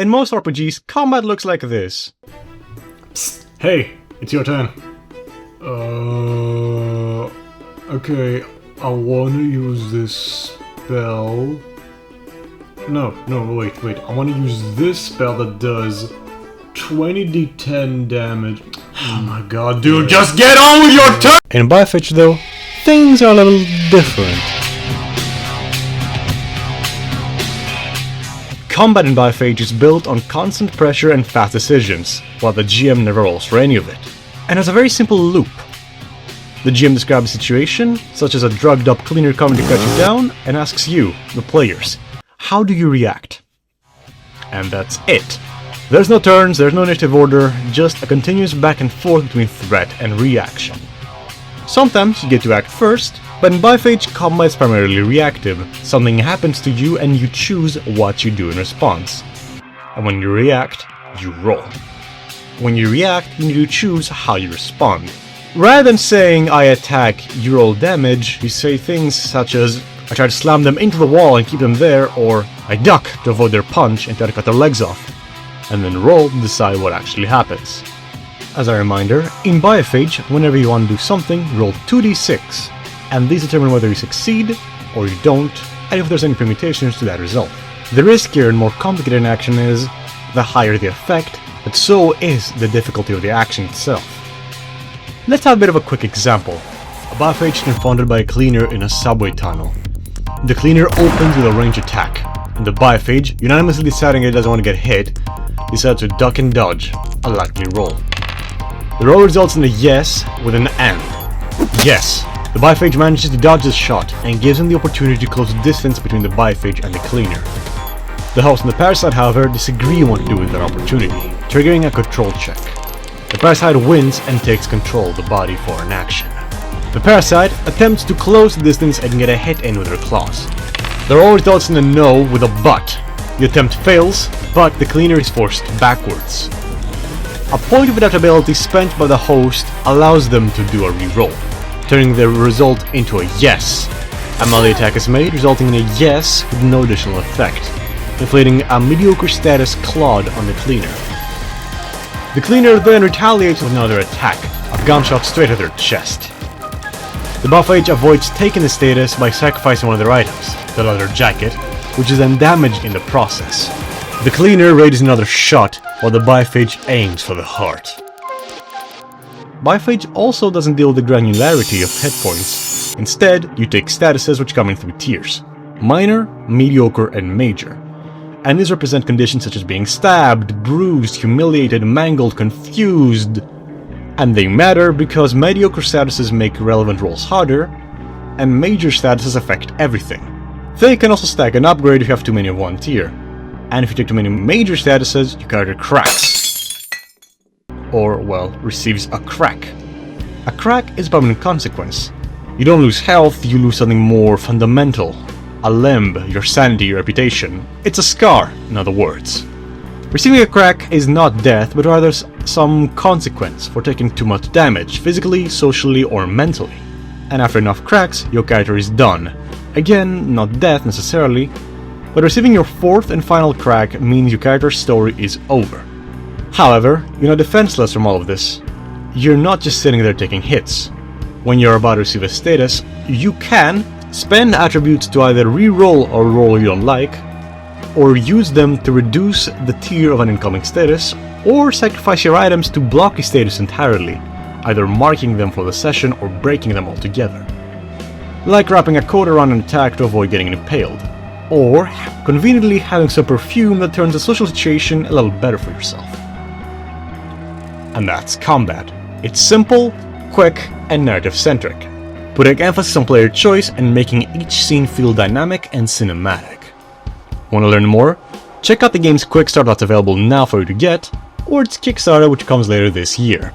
In most RPGs, combat looks like this. Psst, hey, it's your turn. Okay, I wanna use this spell. No, wait. I wanna use this spell that does 20d10 damage. Oh my god, dude, just get on with your turn! In Biophage though, things are a little different. Combat in Biophage is built on constant pressure and fast decisions, while the GM never rolls for any of it. And has a very simple loop. The GM describes a situation, such as a drugged up cleaner coming to cut you down, and asks you, the players, how do you react? And that's it. There's no turns, there's no initiative order, just a continuous back and forth between threat and reaction. Sometimes you get to act first, but in Biophage, combat is primarily reactive. Something happens to you and you choose what you do in response. And when you react, you roll. When you react, you need to choose how you respond. Rather than saying, I attack, you roll damage, you say things such as, I try to slam them into the wall and keep them there, or I duck to avoid their punch and try to cut their legs off. And then roll to decide what actually happens. As a reminder, in Biophage, whenever you want to do something, roll 2d6, and these determine whether you succeed or you don't, and if there's any permutations to that result. The riskier and more complicated an action is, the higher the effect, but so is the difficulty of the action itself. Let's have a bit of a quick example. A Biophage is confronted by a cleaner in a subway tunnel. The cleaner opens with a ranged attack, and the Biophage, unanimously deciding it doesn't want to get hit, decides to duck and dodge, a likely roll. The roll results in a yes with an and. Yes, the Biophage manages to dodge this shot and gives him the opportunity to close the distance between the Biophage and the cleaner. The host and the parasite, however, disagree on what to do with that opportunity, triggering a control check. The parasite wins and takes control of the body for an action. The parasite attempts to close the distance and get a hit in with her claws. The roll results in a no with a but. The attempt fails, but the cleaner is forced backwards. A point of adaptability spent by the host allows them to do a reroll, turning the result into a yes. A melee attack is made, resulting in a yes with no additional effect, inflicting a mediocre status clawed on the cleaner. The cleaner then retaliates with another attack, a gunshot straight at their chest. The Biophage avoids taking the status by sacrificing one of their items, the leather jacket, which is then damaged in the process. The cleaner raises another shot, while the Biophage aims for the heart. Biophage also doesn't deal with the granularity of hit points. Instead, you take statuses which come in 3 tiers: minor, mediocre, and major. And these represent conditions such as being stabbed, bruised, humiliated, mangled, confused. And they matter because mediocre statuses make relevant rolls harder, and major statuses affect everything. They can also stack an upgrade if you have too many of one tier. And if you take too many major statuses, your character cracks. Or, well, receives a crack. A crack is a permanent consequence. You don't lose health, you lose something more fundamental. A limb, your sanity, your reputation. It's a scar, in other words. Receiving a crack is not death, but rather some consequence for taking too much damage, physically, socially, or mentally. And after enough cracks, your character is done. Again, not death necessarily, but receiving your 4th and final crack means your character's story is over. However, you're not defenseless from all of this. You're not just sitting there taking hits. When you're about to receive a status, you can spend attributes to either re-roll a roll you don't like, or use them to reduce the tier of an incoming status, or sacrifice your items to block a status entirely, either marking them for the session or breaking them altogether. Like wrapping a coat around an attack to avoid getting impaled, or conveniently having some perfume that turns a social situation a little better for yourself. And that's combat. It's simple, quick, and narrative-centric, putting emphasis on player choice and making each scene feel dynamic and cinematic. Want to learn more? Check out the game's quick start that's available now for you to get, or its Kickstarter which comes later this year.